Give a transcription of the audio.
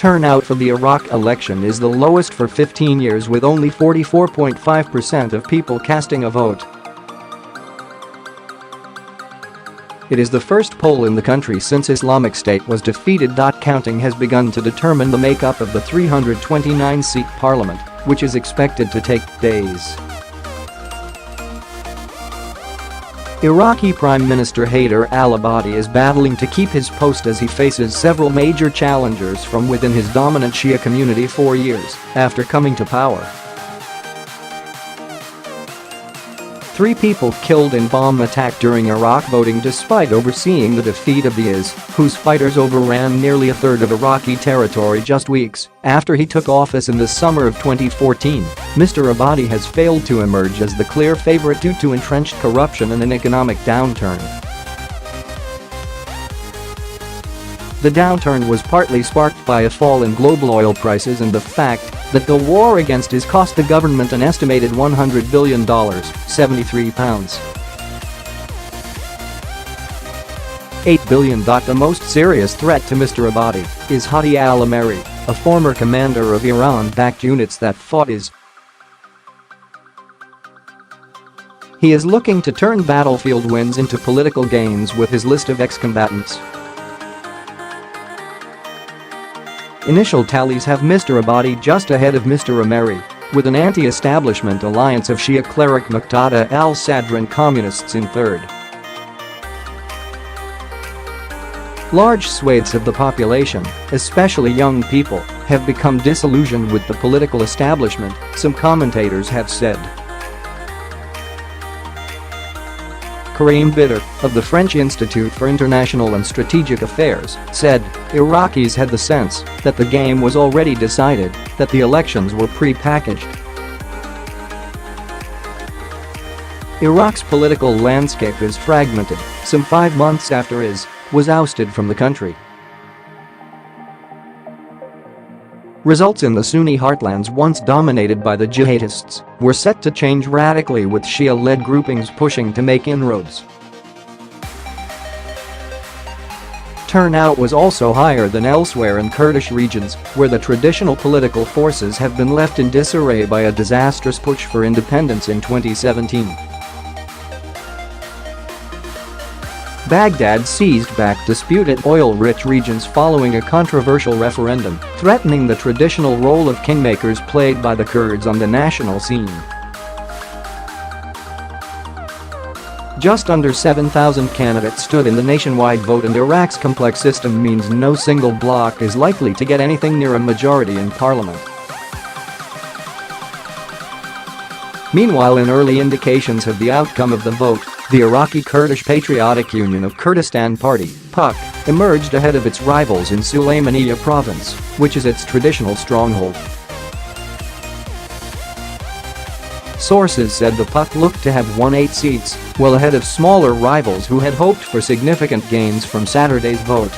Turnout for the Iraq election is the lowest for 15 years, with only 44.5% of people casting a vote. It is the first poll in the country since Islamic State was defeated. Counting has begun to determine the makeup of the 329-seat parliament, which is expected to take days. Iraqi Prime Minister Haider al-Abadi is battling to keep his post as he faces several major challengers from within his dominant Shia community 4 years after coming to power. 3 people killed in bomb attack during Iraq voting despite overseeing the defeat of the IS, whose fighters overran nearly a third of Iraqi territory just weeks after he took office in the summer of 2014. Mr Abadi has failed to emerge as the clear favorite due to entrenched corruption and an economic downturn. The downturn was partly sparked by a fall in global oil prices and the fact that the war against IS cost the government an estimated $100 billion, £73. 8 billion. The most serious threat to Mr Abadi is Hadi al Ameri, a former commander of Iran-backed units that fought IS. He is looking to turn battlefield wins into political gains with his list of ex-combatants. Initial tallies have Mr Abadi just ahead of Mr Ameri, with an anti-establishment alliance of Shia cleric Moqtada al Sadr and communists in third. Large swathes of the population, especially young people, have become disillusioned with the political establishment, some commentators have said. Karim Bitar, of the French Institute for International and Strategic Affairs, said Iraqis had the sense that the game was already decided, that the elections were pre-packaged. Iraq's political landscape is fragmented, some 5 months after IS was ousted from the country. Results in the Sunni heartlands once dominated by the jihadists were set to change radically, with Shia-led groupings pushing to make inroads. Turnout was also higher than elsewhere in Kurdish regions, where the traditional political forces have been left in disarray by a disastrous push for independence in 2017. Baghdad seized back disputed oil-rich regions following a controversial referendum, threatening the traditional role of kingmakers played by the Kurds on the national scene. Just under 7,000 candidates stood in the nationwide vote, and Iraq's complex system means no single bloc is likely to get anything near a majority in parliament. Meanwhile, in early indications of the outcome of the vote, the Iraqi Kurdish Patriotic Union of Kurdistan Party (PUK) emerged ahead of its rivals in Sulaymaniyah province, which is its traditional stronghold. Sources said the PUK looked to have won 8 seats, well ahead of smaller rivals who had hoped for significant gains from Saturday's vote.